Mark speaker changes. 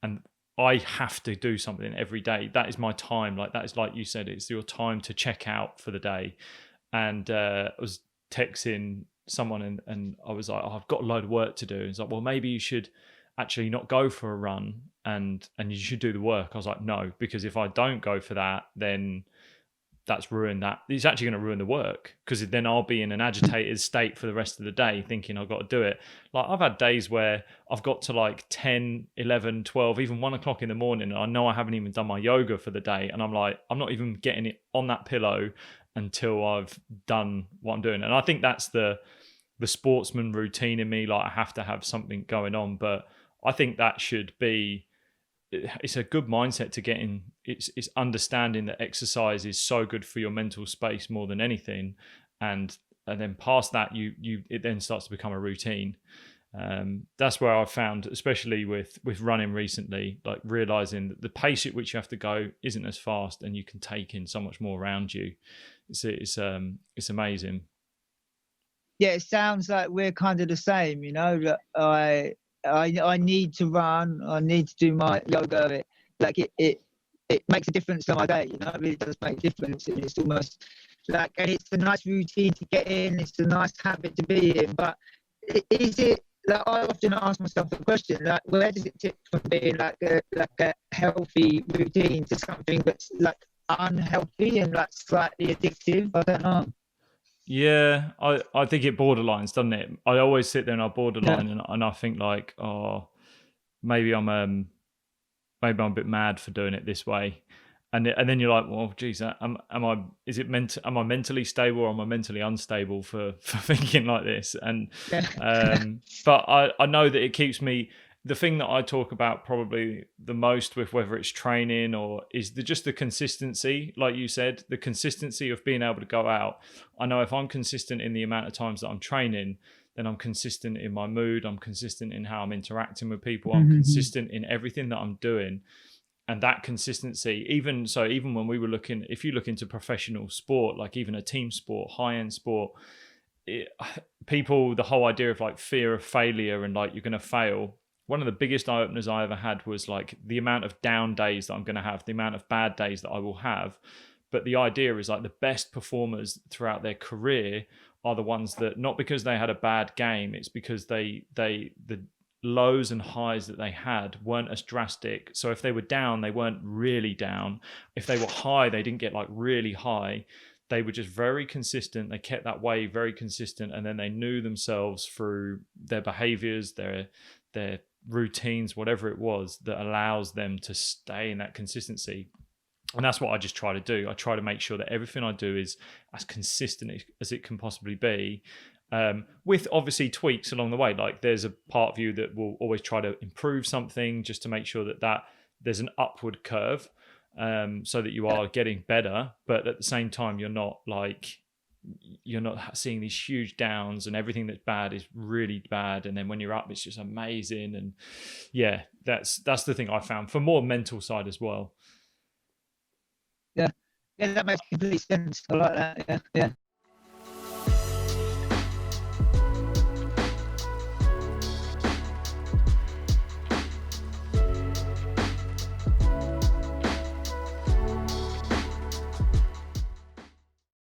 Speaker 1: and I have to do something every day. That is my time. Like that is, like you said, it's your time to check out for the day. And I was texting someone and I was like, oh, I've got a load of work to do. It's like, well, maybe you should actually not go for a run and you should do the work. I was like, no, because if I don't go for that, then that's ruined that. It's actually going to ruin the work, because then I'll be in an agitated state for the rest of the day thinking I've got to do it. Like I've had days where I've got to like 10, 11, 12, even 1 o'clock in the morning, and I know I haven't even done my yoga for the day. And I'm like, I'm not even getting it on that pillow until I've done what I'm doing. And I think that's the sportsman routine in me. Like I have to have something going on, but I think that should be, it's a good mindset to get in. It's understanding that exercise is so good for your mental space more than anything, and then past that, it then starts to become a routine. That's where I've found, especially with running recently, like realizing that the pace at which you have to go isn't as fast, and you can take in so much more around you. It's amazing.
Speaker 2: Yeah, it sounds like we're kind of the same. You know, that I need to run. I need to do my yoga. It makes a difference to my day. You know, it really does make a difference. And it's almost like, and it's a nice routine to get in. It's a nice habit to be in. But is it, like, I often ask myself the question, like, where does it tip from being like a healthy routine to something that's like unhealthy and like slightly addictive? I don't know.
Speaker 1: Yeah, I think it borderlines, doesn't it? I always sit there and I borderline, and I think like, oh, maybe I'm a bit mad for doing it this way, and then you're like, well, geez, am I mentally stable, or am I mentally unstable for thinking like this? And but I know that it keeps me. The thing that I talk about probably the most with whether it's training or is just the consistency, like you said, the consistency of being able to go out. I know if I'm consistent in the amount of times that I'm training, then I'm consistent in my mood. I'm consistent in how I'm interacting with people. I'm consistent in everything that I'm doing. And that consistency, even when we were looking, if you look into professional sport, like even a team sport, high-end sport, the whole idea of like fear of failure and like you're going to fail. One of the biggest eye-openers I ever had was like the amount of down days that I'm going to have, the amount of bad days that I will have. But the idea is like the best performers throughout their career are the ones that, not because they had a bad game, it's because the lows and highs that they had weren't as drastic. So if they were down, they weren't really down. If they were high, they didn't get like really high. They were just very consistent. They kept that wave very consistent, and then they knew themselves through their behaviors, their routines, whatever it was that allows them to stay in that consistency. And that's what I just try to do. I try to make sure that everything I do is as consistent as it can possibly be, with obviously tweaks along the way. Like there's a part of you that will always try to improve something just to make sure that there's an upward curve, so that you are getting better. But at the same time, you're not seeing these huge downs and everything that's bad is really bad, and then when you're up it's just amazing. And yeah, that's the thing I found for more mental side as well.
Speaker 2: Yeah, that makes complete sense. I like that. Yeah.